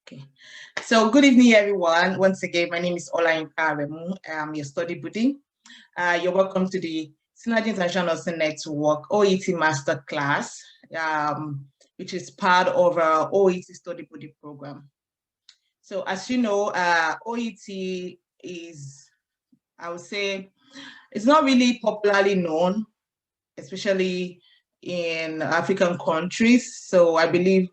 Okay, so good evening, everyone. Once again, my name is Olayinka Aremu. I'm your study buddy. You're welcome to the Synergy International Nursing Network OET Masterclass, which is part of our OET Study Buddy program. So as you know, OET is, I would say, it's not really popularly known, especially in African countries. So I believe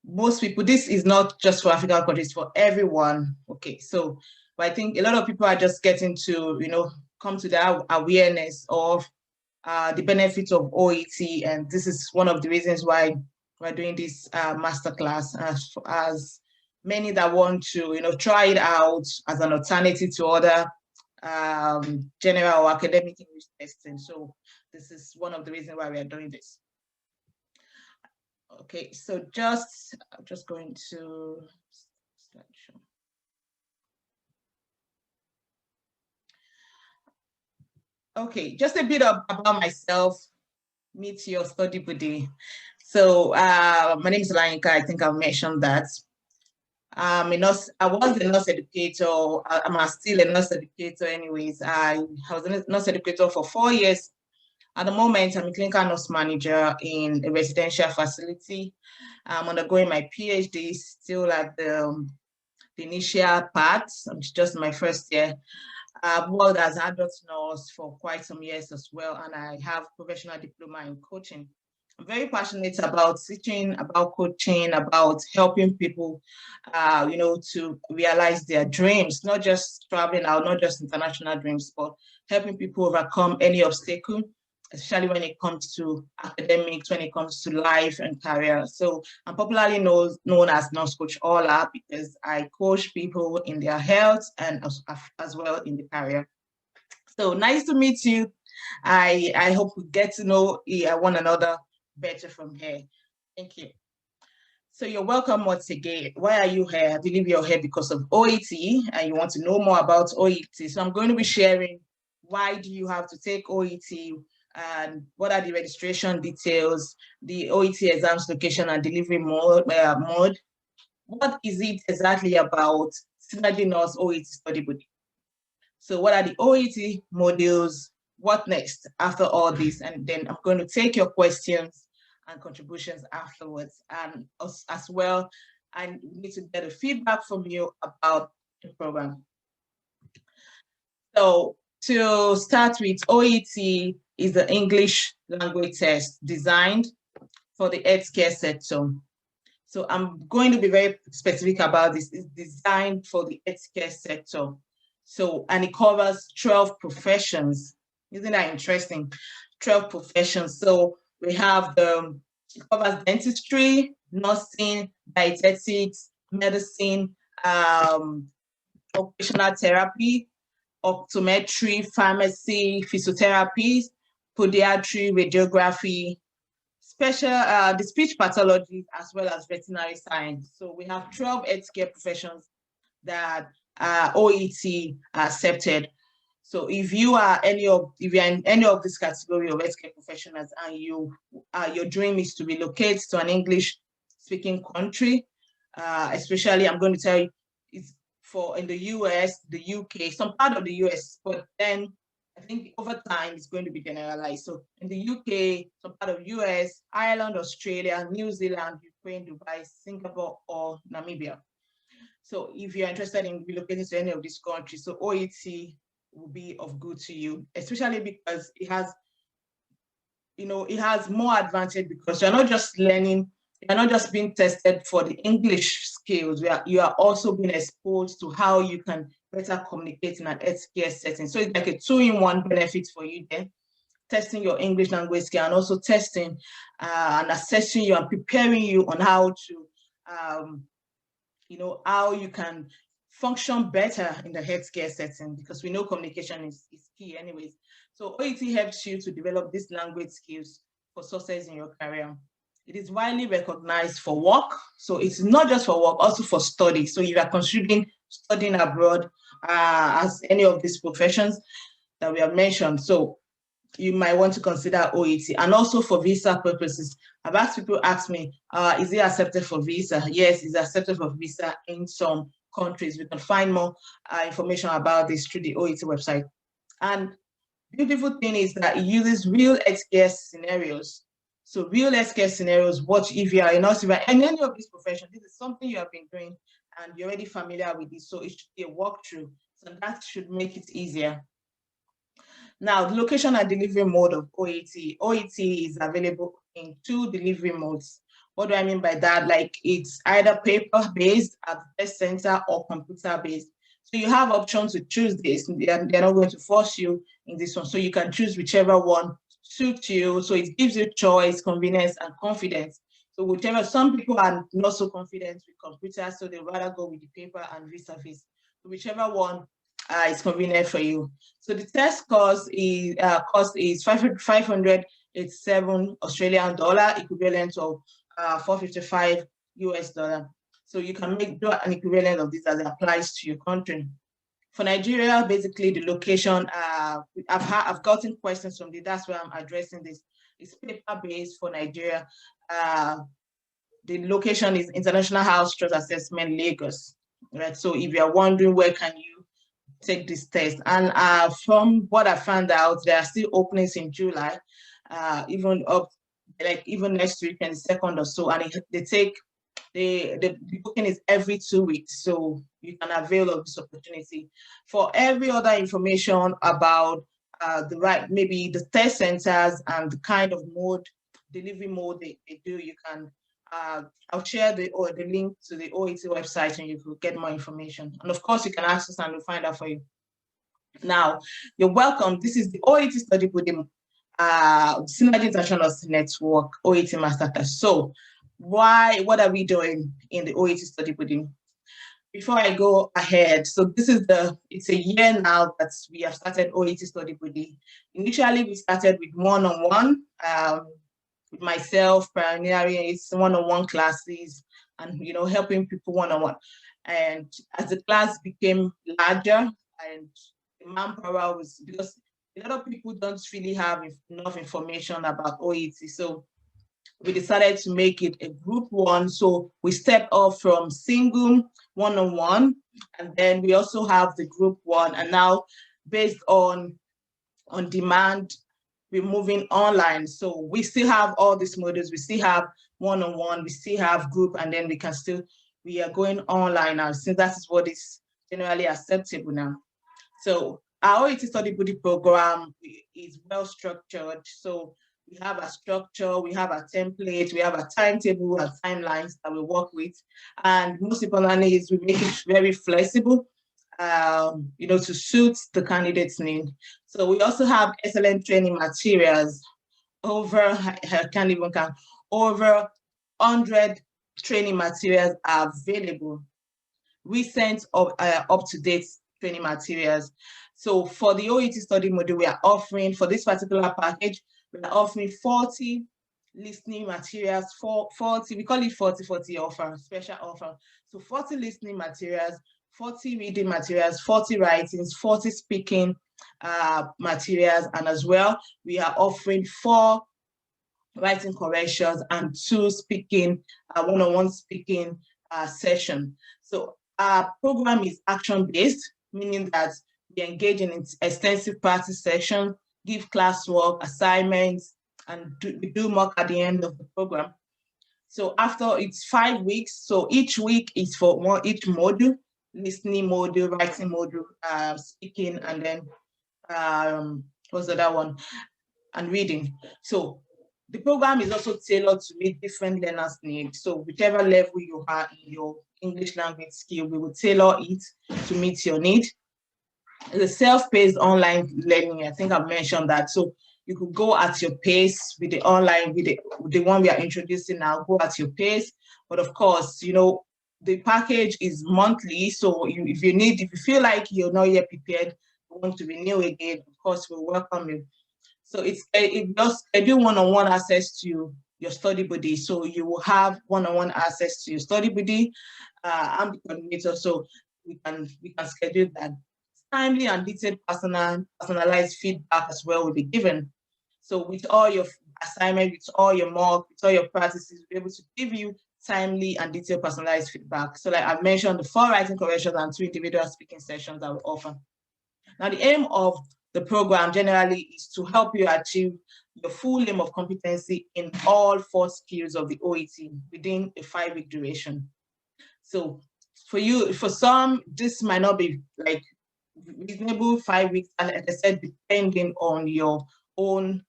most people, this is not just for African countries, for everyone. Okay, so but I think a lot of people are just getting to, come to the awareness of the benefits of OET, and this is one of the reasons why we're doing this masterclass, as many that want to, try it out as an alternative to other general or academic English testing. So this is one of the reasons why we are doing this. Okay, so I'm just going to slideshow. Okay, just a bit about myself. Meet your study buddy. So my name is Olayinka. I think I've mentioned that. I was a nurse educator. I'm still a nurse educator anyways. I was a nurse educator for 4 years. At the moment, I'm a clinical nurse manager in a residential facility. I'm undergoing my PhD, still at the initial part. It's just my first year. I've worked as an adult nurse for quite some years as well, and I have professional diploma in coaching. I'm very passionate about teaching, about coaching, about helping people, to realize their dreams, not just traveling out, not just international dreams, but helping people overcome any obstacle, especially when it comes to academics, when it comes to life and career. So I'm popularly known as Nurse Coach Ola because I coach people in their health and as well in the career. So nice to meet you. I hope we get to know one another better from here. Thank you. So you're welcome once again. Why are you here? I believe you're here because of OET and you want to know more about OET. So I'm going to be sharing why do you have to take OET, and what are the registration details, the OET exams location and delivery mode. What is it exactly about Synergy Nurse OET Study Buddy? So what are the OET modules? What next after all this? And then I'm going to take your questions and contributions afterwards. And as well, I need to get a feedback from you about the program. So to start with, OET is the English language test designed for the healthcare sector. So I'm going to be very specific about this. It's designed for the healthcare sector. So, and it covers 12 professions. Isn't that interesting? 12 professions. So we have it covers dentistry, nursing, dietetics, medicine, occupational therapy, optometry, pharmacy, physiotherapy, podiatry, radiography, the speech pathology, as well as veterinary science. So we have 12 healthcare professions that OET accepted. So if you are in any of this category of healthcare professionals and your dream is to relocate to an English-speaking country, especially I'm going to tell you, it's in the US, the UK, some part of the US, but then I think over time it's going to be generalized. So in the UK, some part of US, Ireland, Australia, New Zealand, Ukraine, Dubai, Singapore, or Namibia. So if you're interested in relocating to any of these countries, so OET will be of good to you, especially because it has more advantage because you're not just learning, you're not just being tested for the English skills, you are also being exposed to how you can better communicate in an healthcare setting. So it's like a 2-in-1 benefit for you there, testing your English language skill and also testing and assessing you and preparing you on how to, how you can function better in the healthcare setting, because we know communication is key anyways. So OET helps you to develop these language skills for success in your career. It is widely recognized for work. So it's not just for work, also for study. So if you are considering studying abroad as any of these professions that we have mentioned. So you might want to consider OET, and also for visa purposes. I've asked people ask me, is it accepted for visa? Yes, it's accepted for visa in some countries. We can find more information about this through the OET website. And beautiful thing is that it uses real XPS scenarios. So real XPS scenarios, what if you are in Australia and any of these professions, this is something you have been doing and you're already familiar with this. So it should be a walkthrough. So that should make it easier. Now, the location and delivery mode of OET. OET is available in 2 delivery modes. What do I mean by that? Like it's either paper-based at the test center or computer-based. So you have options to choose this. They're not going to force you in this one. So you can choose whichever one suits you. So it gives you choice, convenience, and confidence. So whichever, some people are not so confident with computers, so they rather go with the paper and resurface. So whichever one is convenient for you. So the test cost is 587 Australian dollar, equivalent of 455 US dollar. So you can do an equivalent of this as it applies to your country. For Nigeria, basically the location, I've gotten questions from this, that's why I'm addressing this. It's paper-based for Nigeria. The location is International House Trust Assessment, Lagos. Right. So if you're wondering where can you take this test, and from what I found out, there are still openings in July, even next week, 22nd or so, and the booking is every 2 weeks, so you can avail of this opportunity. For every other information about maybe the test centers and the kind of delivery mode they do, you can I'll share the link to the OET website and you could get more information. And of course, you can ask us and we'll find out for you. Now, you're welcome. This is the OET Study Buddy, Synergy International Network, OET Masterclass. So what are we doing in the OET Study Buddy? Before I go ahead, so it's a year now that we have started OET Study Buddy. Initially, we started with one-on-one, with myself, pioneering it's one-on-one classes and, helping people one-on-one. And as the class became larger and the manpower was, because a lot of people don't really have enough information about OET. So we decided to make it a group one. So we stepped off from single one-on-one, and then we also have the group one. And now based on demand, we're moving online. So we still have all these modules. We still have one-on-one, we still have group, and then we are going online now, since that is what is generally acceptable now. So our OET Study Buddy program is well structured. So we have a structure, we have a template, we have a timetable and timelines that we work with. And most importantly is we make it very flexible, to suit the candidate's need. So we also have excellent training materials, over 100 training materials are available, recent or up-to-date training materials. So for the OET study module, we are offering, for this particular package, we are offering 40 listening materials, 40, we call it 40-40 offer, special offer. So 40 listening materials, 40 reading materials, 40 writings, 40 speaking materials, and as well, we are offering 4 writing corrections and 2 speaking, one-on-one speaking session. So our program is action-based, meaning that we engage in extensive practice sessions, give classwork, assignments, and we do mock at the end of the program. So after it's 5 weeks, so each week is for each module, listening module, writing module, speaking, and then what's the other one? And reading. So the program is also tailored to meet different learners' needs. So whichever level you are in your English language skill, we will tailor it to meet your need. The self-paced online learning, I think I've mentioned that. So you could go at your pace with the online, with the one we are introducing now, go at your pace. But of course, the package is monthly. So if you feel like you're not yet prepared, you want to renew again, of course, we'll welcome you. So it does do one-on-one access to your study buddy. So you will have one-on-one access to your study buddy. I'm the coordinator, so we can schedule that. Timely and detailed personalized feedback as well will be given. So with all your assignment, with all your mock, with all your practices, we'll be able to give you timely and detailed personalized feedback. So like I've mentioned, the 4 writing corrections and 2 individual speaking sessions that we offer. Now, the aim of the program generally is to help you achieve your full aim of competency in all 4 skills of the OET within a 5-week duration. So for you, for some, this might not be like reasonable 5 weeks, and like I said, depending on your own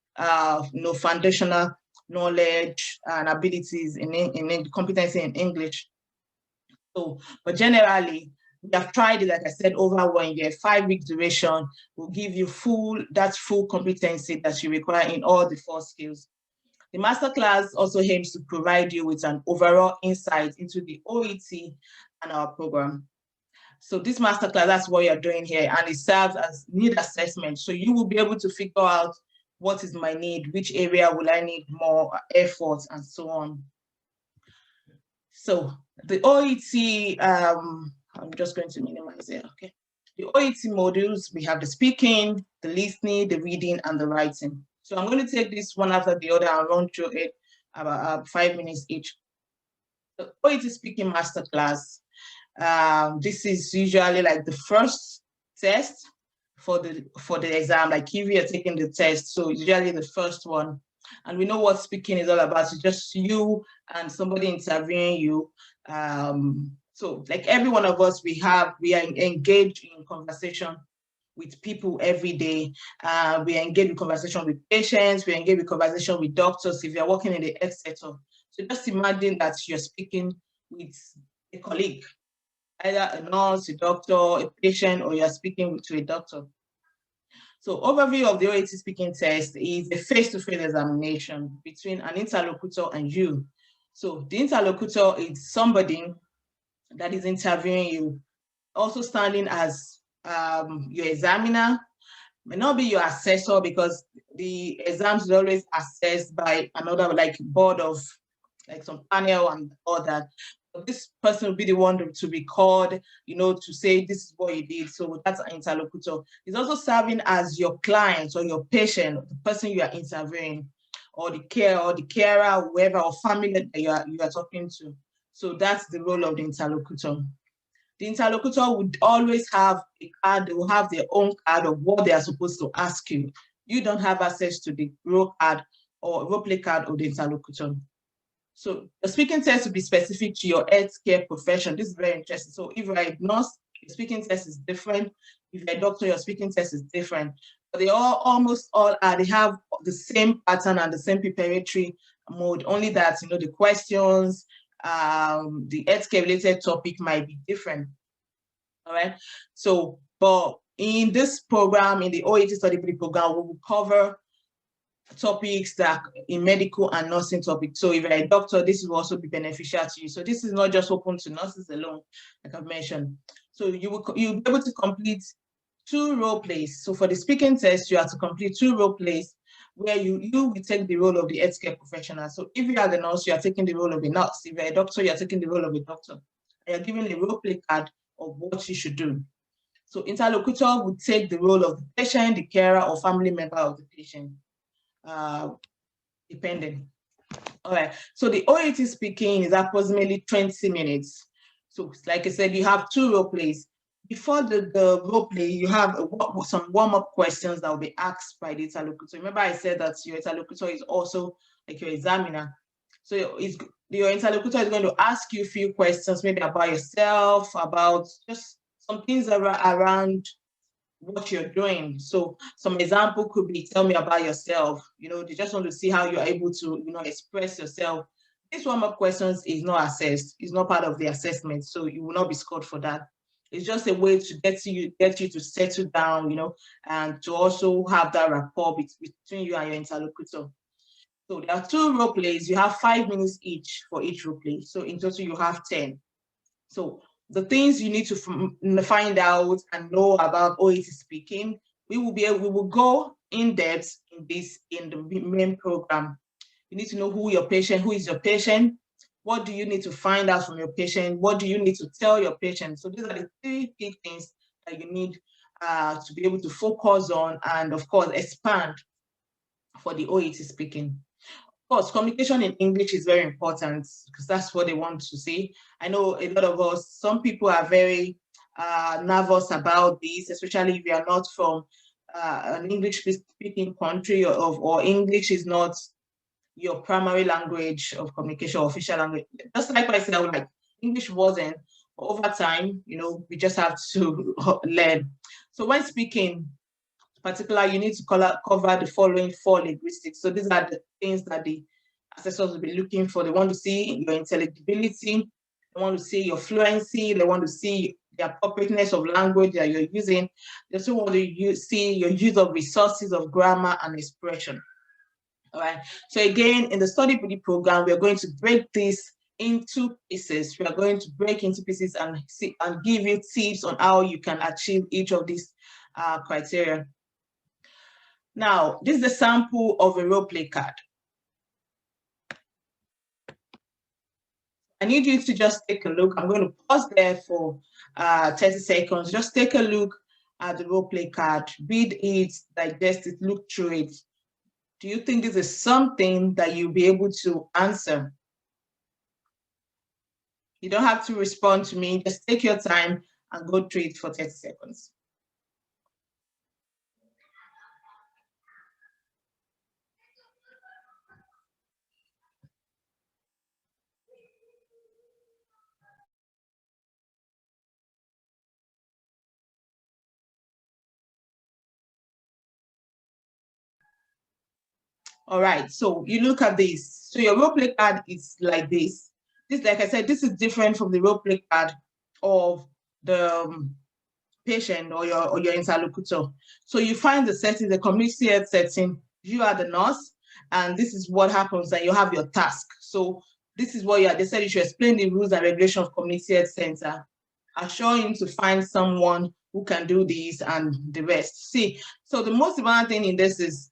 foundational knowledge and abilities in competency in English. So, but generally, we have tried it, like I said, over 1 year. 5-week duration will give you full competency that you require in all the 4 skills. The masterclass also aims to provide you with an overall insight into the OET and our program. So this masterclass, that's what you're doing here, and it serves as need assessment. So you will be able to figure out what is my need, which area will I need more effort, and so on. So the OET, I'm just going to minimize it, okay. The OET modules, we have the speaking, the listening, the reading, and the writing. So I'm going to take this one after the other and run through it about 5 minutes each. The OET speaking masterclass, this is usually like the first test for the exam, like if you're taking the test, so usually the first one. And we know what speaking is all about. It's just you and somebody interviewing you. So like every one of us, we are engaged in conversation with people every day. We engage in conversation with patients. We engage in conversation with doctors if you're working in the health sector. So just imagine that you're speaking with a colleague, either a nurse, a doctor, a patient, or you're speaking to a doctor. So overview of the OET speaking test is a face-to-face examination between an interlocutor and you. So the interlocutor is somebody that is interviewing you, also standing as your examiner, may not be your assessor, because the exams is always assessed by another like board of like some panel and all that. But this person will be the one to record, to say this is what you did. So that's an interlocutor. He's also serving as your client or your patient, the person you are interviewing, or the carer, whoever, or family that you are talking to. So that's the role of the interlocutor. The interlocutor would always have a card. They will have their own card of what they are supposed to ask you. You don't have access to the role card or role play card of the interlocutor. So the speaking test will be specific to your healthcare profession. This is very interesting. So if you're a nurse, your speaking test is different. If you're a doctor, your speaking test is different. But they almost all are. They have the same pattern and the same preparatory mode. Only that the questions, the healthcare related topic might be different. All right. So, but in this program, in the OET study program, we will cover topics that in medical and nursing topics. So if you're a doctor, this will also be beneficial to you. So this is not just open to nurses alone, like I've mentioned. So you'll be able to complete 2 role plays. So for the speaking test, you have to complete 2 role plays where you will take the role of the healthcare professional. So if you are the nurse, you are taking the role of a nurse. If you're a doctor, you're taking the role of a doctor. And you're given a role play card of what you should do. So interlocutor would take the role of the patient, the carer, or family member of the patient. Depending. All right, so the OET speaking is approximately 20 minutes. So like I said, you have 2 role plays. Before the role play, you have some warm-up questions that will be asked by the interlocutor. Remember I said that your interlocutor is also like your examiner. So your interlocutor is going to ask you a few questions, maybe about yourself, about just some things around what you're doing. So some example could be, tell me about yourself. They just want to see how you're able to, express yourself. This warm-up questions is not assessed. It's not part of the assessment. So you will not be scored for that. It's just a way to get you to settle down, and to also have that rapport between you and your interlocutor. So there are 2 role plays. You have 5 minutes each for each role play. So in total, you have 10. So the things you need to find out and know about OET speaking, we will go in depth in the main program. You need to know who is your patient, what do you need to find out from your patient, what do you need to tell your patient. So these are the 3 key things that you need to be able to focus on and, of course, expand for the OET speaking. Of course, communication in English is very important because that's what they want to see. I know a lot of us, some people are very nervous about this, especially if you are not from an English-speaking country, or English is not your primary language of communication, official language. Just like I said, like English wasn't. Over time, we just have to learn. So when speaking, particular, you need to cover the following 4 linguistics. So these are the things that the assessors will be looking for. They want to see your intelligibility, they want to see your fluency, they want to see the appropriateness of language that you're using. They also want to see your use of resources of grammar and expression. All right. So again, in the study buddy program, we are going to break this into pieces. We are going to break into pieces and give you tips on how you can achieve each of these criteria. Now, this is the sample of a role play card. I need you to just take a look. I'm going to pause there for 30 seconds. Just take a look at the role play card, read it, digest it, look through it. Do you think this is something that you'll be able to answer? You don't have to respond to me. Just take your time and go through it for 30 seconds. All right, so you look at this. So your role play card is like this. This, like I said, this is different from the role play card of the patient or your interlocutor. So you find the setting, the community health setting, you are the nurse, and this is what happens, and you have your task. So this is what they said you should explain the rules and regulations of community health center, assure him to find someone who can do this and the rest. See, so the most important thing in this is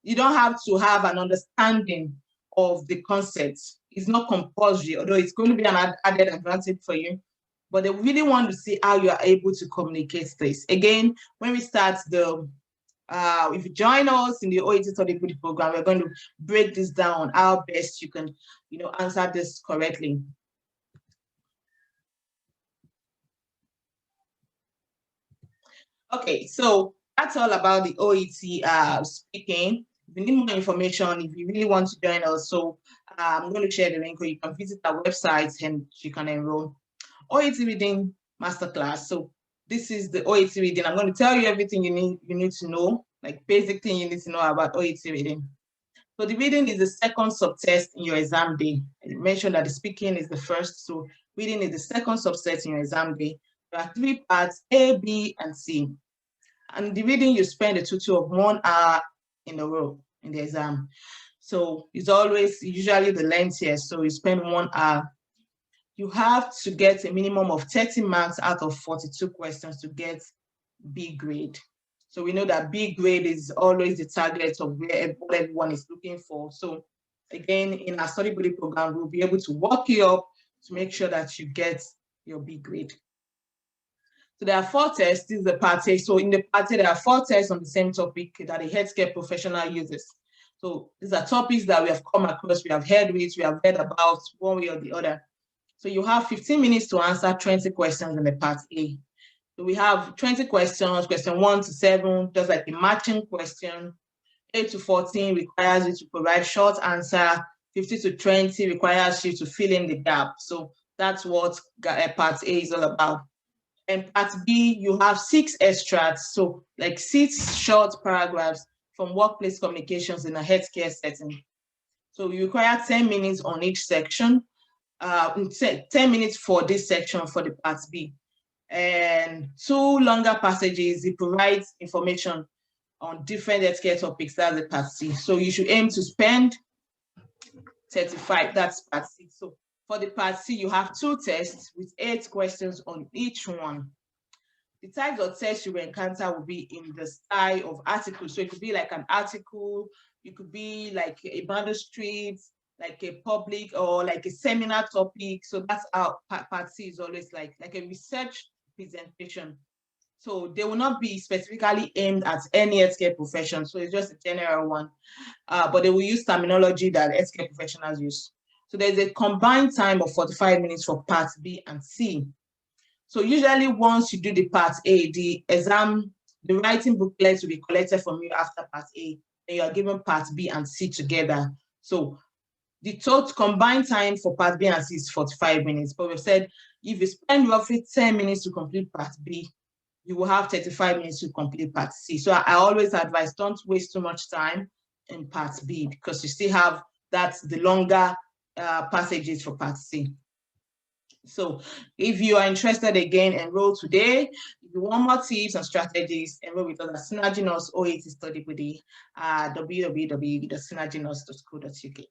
you don't have to have an understanding of the concept. It's not compulsory, although it's going to be an added advantage for you. But they really want to see how you are able to communicate this. Again, when we start if you join us in the OET study buddy program, we're going to break this down, how best you can, answer this correctly. Okay, so that's all about the OET speaking. If you need more information, if you really want to join us, so I'm going to share the link, or you can visit our website and you can enroll. OET reading masterclass. So this is the OET reading. I'm going to tell you everything you need to know, like basic thing you need to know about OET reading. So the reading is the second subtest in your exam day. I mentioned that the speaking is the first, so reading is the second subset in your exam day. There are 3 parts, A, B, and C. And the reading, you spend a total of 1 hour in a row in the exam. So it's usually the length here. So you spend 1 hour. You have to get a minimum of 30 marks out of 42 questions to get B grade. So we know that B grade is always the target of what everyone is looking for. So again, in our study buddy program, we'll be able to work you up to make sure that you get your B grade. So there are 4 tests. This is the part A. So in the part A, there are 4 tests on the same topic that a healthcare professional uses. So these are topics that we have come across, we have heard with, we have read about one way or the other. So you have 15 minutes to answer 20 questions in the part A. So we have 20 questions, question 1 to 7, just like a matching question. 8 to 14 requires you to provide short answer. 50 to 20 requires you to fill in the gap. So that's what part A is all about. And part B, you have 6 extracts, so like 6 short paragraphs from workplace communications in a healthcare setting. So you require 10 minutes on each section, 10 minutes for this section for the part B. And 2 longer passages, it provides information on different healthcare topics, that's the part C. So you should aim to spend 35, that's part C. So for the part C, you have 2 tests with 8 questions on each one. The types of tests you will encounter will be in the style of articles. So it could be like an article, it could be like a manuscript, like a public or like a seminar topic. So that's how part C is always like a research presentation. So they will not be specifically aimed at any healthcare profession. So it's just a general one, but they will use terminology that healthcare professionals use. So there's a combined time of 45 minutes for Part B and C. So usually once you do the Part A, the writing booklet will be collected from you after Part A, and you are given Part B and C together. So the total combined time for Part B and C is 45 minutes. But we said if you spend roughly 10 minutes to complete Part B, you will have 35 minutes to complete Part C. So I always advise, don't waste too much time in Part B, because you still have the longer passages for Part C. So if you are interested, again, enroll today. If you want more tips and strategies, enroll with us at Synergy Nurse OAT Study Buddy at www.synergynurse.co.uk.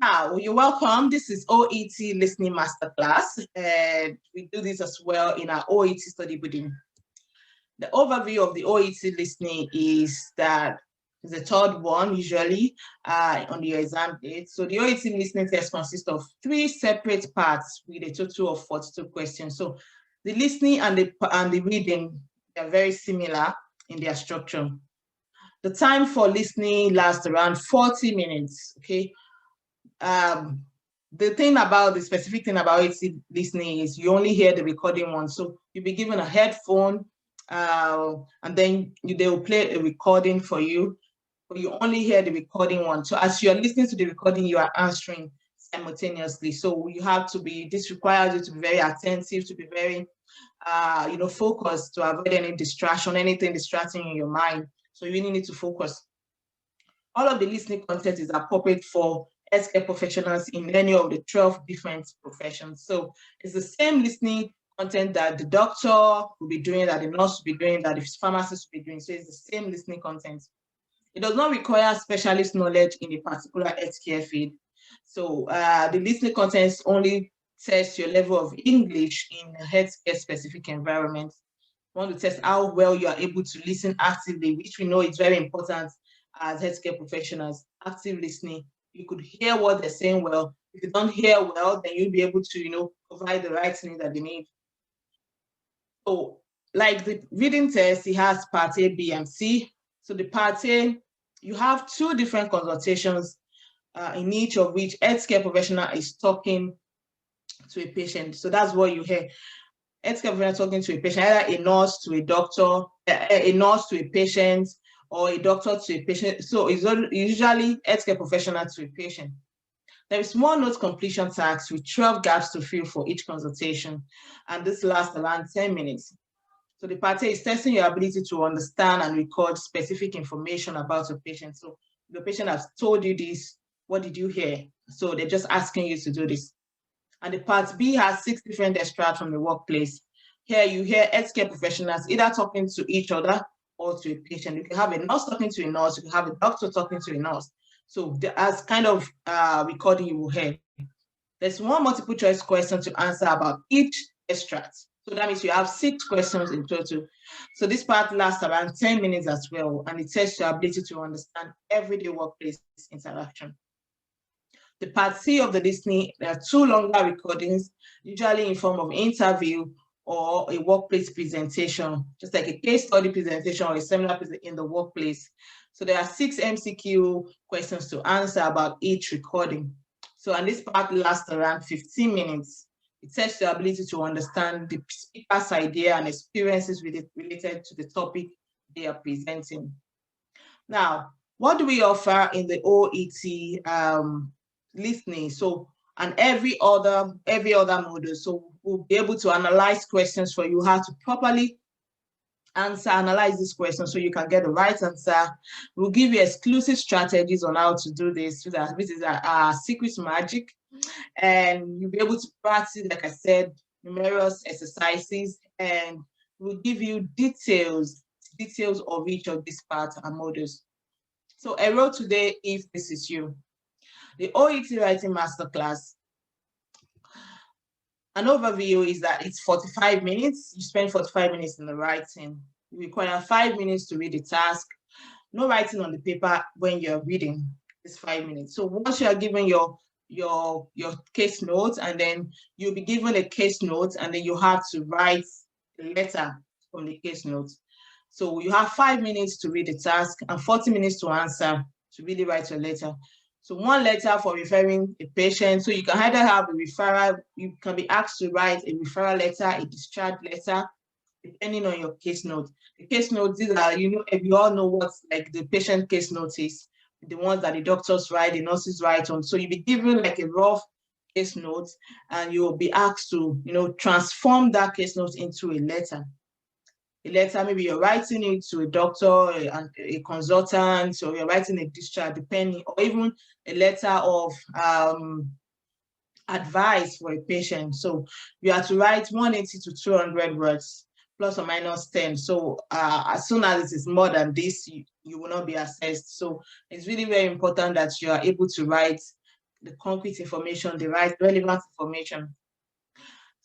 Now, you're welcome. This is OET Listening Masterclass, and we do this as well in our OET Study Buddy. The overview of the OET listening is that the third one, usually on your exam date. So the OET listening test consists of 3 separate parts with a total of 42 questions. So the listening and the reading, they're very similar in their structure. The time for listening lasts around 40 minutes, okay? The specific thing about OET listening is you only hear the recording one. So you'll be given a headphone, and then they will play a recording for you, but you only hear the recording one. So as you're listening to the recording, you are answering simultaneously. So this requires you to be very attentive, to be very, focused, to avoid any distraction, anything distracting in your mind. So you really need to focus. All of the listening content is appropriate for healthcare professionals in any of the 12 different professions. So it's the same listening content that the doctor will be doing, that the nurse will be doing, that the pharmacist will be doing. So it's the same listening content. It does not require specialist knowledge in a particular healthcare field. So the listening content only tests your level of English in a healthcare specific environment. We want to test how well you are able to listen actively, which we know is very important as healthcare professionals. Active listening. You could hear what they're saying well. If you don't hear well, then you'll be able to, provide the right thing that they need. So, like the reading test, it has Part A, B, and C. So the Part A, you have 2 different consultations in each of which healthcare professional is talking to a patient. So that's what you hear. Healthcare professional talking to a patient, either a nurse to a doctor, a nurse to a patient, or a doctor to a patient. So it's usually healthcare professional to a patient. There is one note completion task with 12 gaps to fill for each consultation, and this lasts around 10 minutes. So the Part A is testing your ability to understand and record specific information about your patient. So the patient has told you this, what did you hear? So they're just asking you to do this. And the Part B has 6 different extracts from the workplace. Here you hear healthcare professionals either talking to each other or to a patient. You can have a nurse talking to a nurse, you can have a doctor talking to a nurse. So as kind of recording you will hear. There's one multiple choice question to answer about each extract. So that means you have 6 questions in total. So this part lasts around 10 minutes as well, and it tests your ability to understand everyday workplace interaction. The Part C of the listening, there are 2 longer recordings, usually in form of interview or a workplace presentation, just like a case study presentation or a seminar in the workplace. So there are 6 MCQ questions to answer about each recording. So, and this part lasts around 15 minutes. It tests your ability to understand the speaker's idea and experiences related to the topic they are presenting. Now, what do we offer in the OET listening? So, and every other module. So we'll be able to analyze questions for you, how to properly analyze this question so you can get the right answer. We'll give you exclusive strategies on how to do this. This is our secret magic. And you'll be able to practice, like I said, numerous exercises, and we'll give you details of each of these parts and modules. So enroll today if this is you. The OET Writing Masterclass. An overview is that it's 45 minutes. You spend 45 minutes in the writing. You require 5 minutes to read the task. No writing on the paper when you're reading. It's 5 minutes. So once you are given your case notes, and then you'll be given a case note, and then you have to write a letter from the case notes. So you have 5 minutes to read the task and 40 minutes to answer, to really write your letter. So 1 letter for referring a patient. So you can either have a referral, you can be asked to write a referral letter, a discharge letter, depending on your case note. The case notes, these are, if you all know what like the patient case note is, the ones that the doctors write, the nurses write on. So you'll be given like a rough case note and you'll be asked to, transform that case note into a letter. A letter, maybe you're writing it to a doctor, a consultant, or you're writing a discharge, depending, or even a letter of advice for a patient. So you have to write 180 to 200 words, plus or minus 10. So as soon as it is more than this, you will not be assessed. So it's really very important that you are able to write the concrete information, the right relevant information.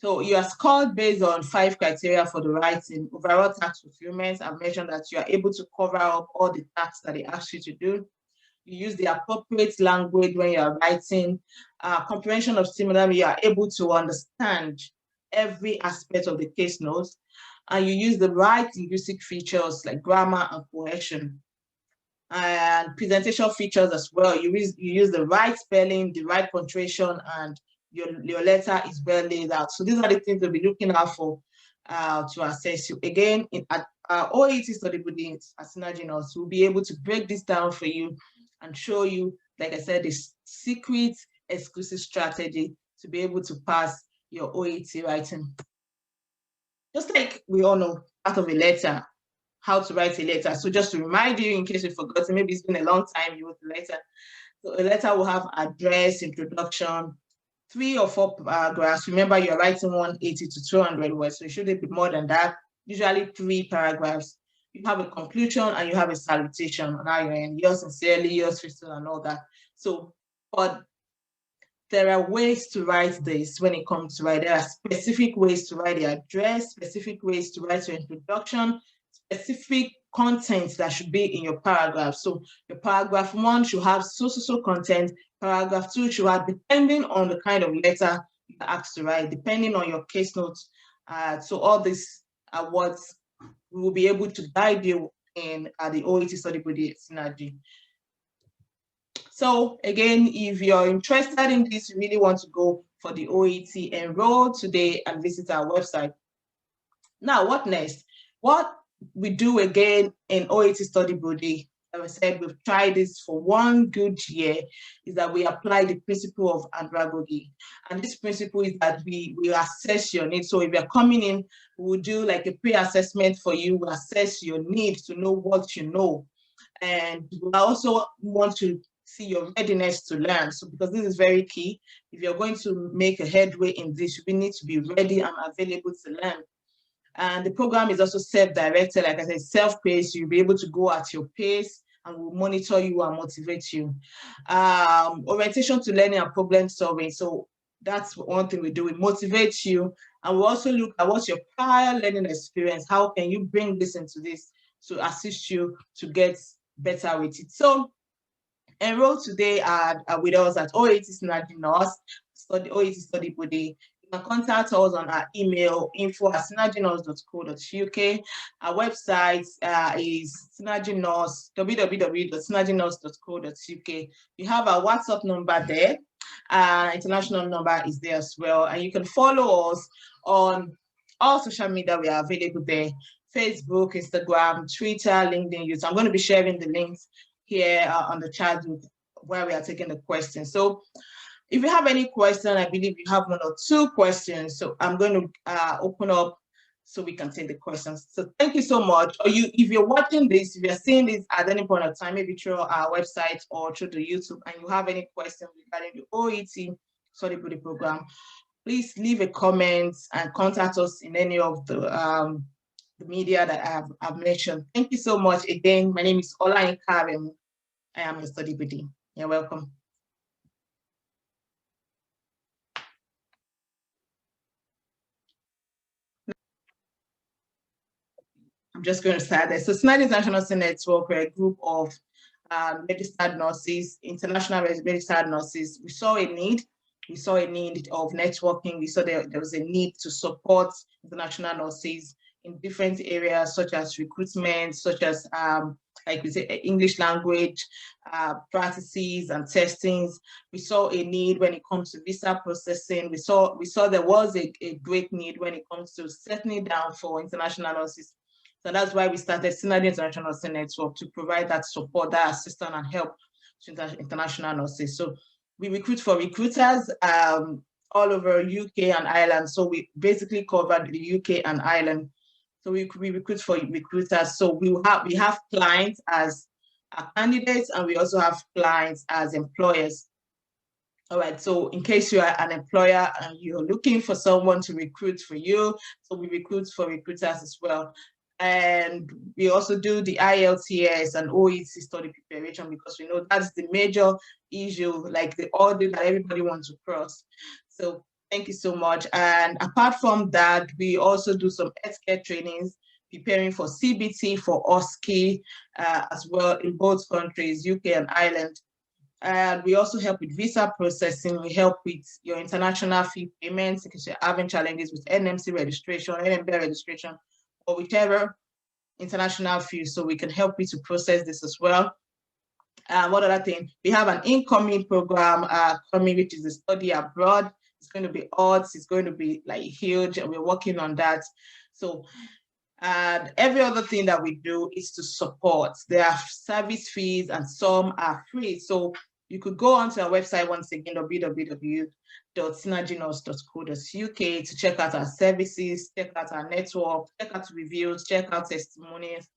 So you are scored based on 5 criteria for the writing. Overall task fulfillment, I've mentioned that you are able to cover up all the tasks that they ask you to do. You use the appropriate language when you are writing. Comprehension of stimuli, you are able to understand every aspect of the case notes. And you use the right linguistic features like grammar and cohesion. And presentation features as well. You use the right spelling, the right punctuation, and your letter is well laid out. So these are the things we'll be looking out for to assess you. Again, at OET study buddy at Synergy Nurse, we'll be able to break this down for you and show you, like I said, the secret exclusive strategy to be able to pass your OET writing. Just like we all know, part of a letter, how to write a letter. So just to remind you, in case you've forgotten, maybe it's been a long time you wrote a letter. So a letter will have address, introduction, 3 or 4 paragraphs. Remember, you're writing 180 to 200 words, so it shouldn't be more than that. Usually 3 paragraphs. You have a conclusion and you have a salutation on how you end. Yours sincerely, yours faithfully, and all that. So, but there are ways to write this when it comes to write. There are specific ways to write the address, specific ways to write your introduction, specific content that should be in your paragraph. So your paragraph 1 should have so content. Paragraph 2 should have, depending on the kind of letter you're asked to write, depending on your case notes. So all these are what we will be able to guide you in the OET study buddy Synergy. So again, if you're interested in this, you really want to go for the OET, enroll today and visit our website. Now, what next? What we do again in OET study buddy, as I said, we've tried this for 1 good year, is that we apply the principle of andragogy. And this principle is that we assess your needs. So if you're coming in, we'll do like a pre-assessment for you. We'll assess your needs to know what you know. And we also want to see your readiness to learn. So because this is very key, if you're going to make a headway in this, you need to be ready and available to learn. And the program is also self-directed, like I said, self-paced. You'll be able to go at your pace and we'll monitor you and motivate you. Orientation to learning and problem solving. So that's one thing we do. We motivate you and we also look at what's your prior learning experience. How can you bring this into this to assist you to get better with it? So enroll today with us at OET Synergy Nurse, OET study buddy. You can contact us on our email, info@synergynurse.co.uk. Our website is synergynurse, www.synergynurse.co.uk. You have our WhatsApp number there. International number is there as well. And you can follow us on all social media. We are available there: Facebook, Instagram, Twitter, LinkedIn, YouTube. I'm going to be sharing the links here on the chat where we are taking the questions. So if you have any question, I believe you have 1 or 2 questions. So I'm going to open up so we can take the questions. So thank you so much. Or if you're watching this, if you're seeing this at any point of time, maybe through our website or through the YouTube, and you have any questions regarding the OET study buddy program, please leave a comment and contact us in any of the media that I've mentioned. Thank you so much again. My name is Ola Inkarem. I am a study buddy. You're welcome. I'm just going to start there. So Synergy International Nursing Network, we're a group of registered nurses, international registered nurses. We saw a need. We saw a need of networking. We saw there was a need to support international nurses in different areas, such as recruitment, such as like we say, English language practices and testings. We saw a need when it comes to visa processing. We saw there was a great need when it comes to settling down for international nurses. So that's why we started Synergy International Nursing Network, to provide that support, that assistance and help to international nurses. So we recruit for recruiters all over UK and Ireland. So we basically covered the UK and Ireland. So we recruit for recruiters. So we have clients as candidates, and we also have clients as employers. All right, so in case you are an employer and you're looking for someone to recruit for you, so we recruit for recruiters as well. And we also do the IELTS and OET study preparation, because we know that's the major issue, like the order that everybody wants to cross. So thank you so much. And apart from that, we also do some healthcare trainings, preparing for CBT, for OSCE as well, in both countries, UK and Ireland. And we also help with visa processing. We help with your international fee payments because you're having challenges with NMC registration, NMB registration, or whichever international fee. So we can help you to process this as well. What other thing? We have an incoming program coming, which is a study abroad. It's going to be odds. It's going to be like huge, and we're working on that. So and every other thing that we do is to support. There are service fees and some are free. So you could go onto our website once again, www.synergynurse.co.uk, to check out our services, check out our network, check out reviews, check out testimonies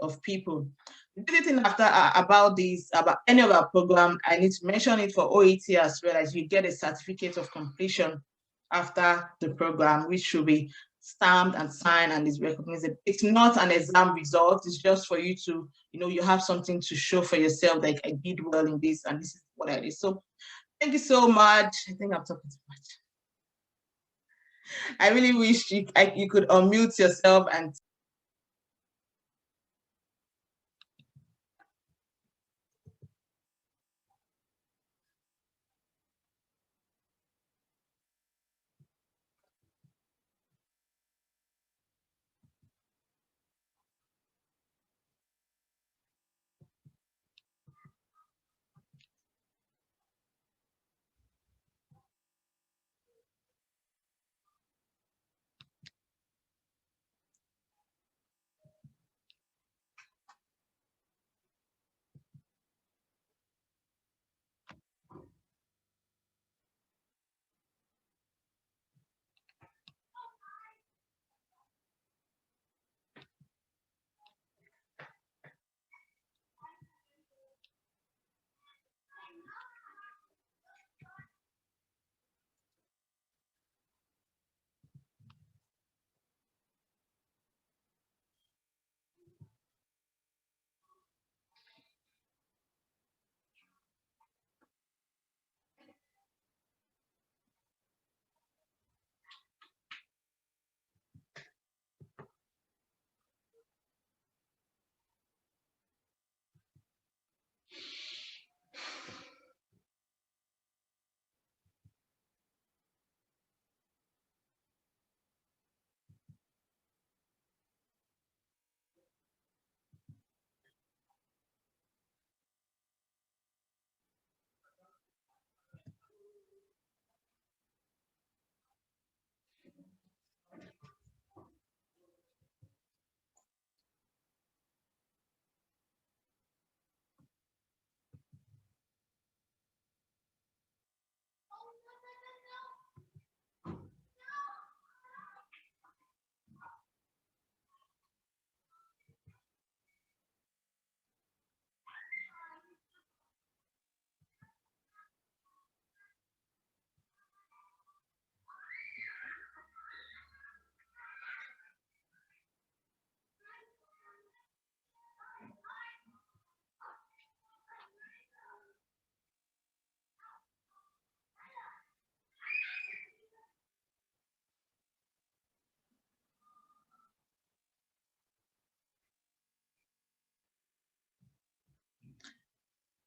of people. The good thing about any of our program, I need to mention it for OET as well, as you get a certificate of completion after the program, which should be stamped and signed and is recognized. It's not an exam result. It's just for you to, you have something to show for yourself, like I did well in this and this is what I did. So thank you so much. I think I'm talking too much. I really wish you could unmute yourself and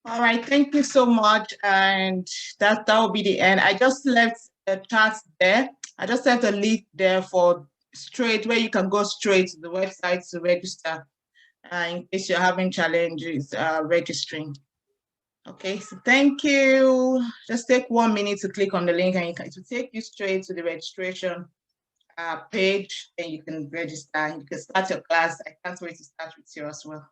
All right, thank you so much. And that will be the end. I just left the chat there. I just left a link there for straight where you can go straight to the website to register in case you're having challenges registering. Okay, so thank you. Just take 1 minute to click on the link and it will take you straight to the registration page and you can register and you can start your class. I can't wait to start with you as well.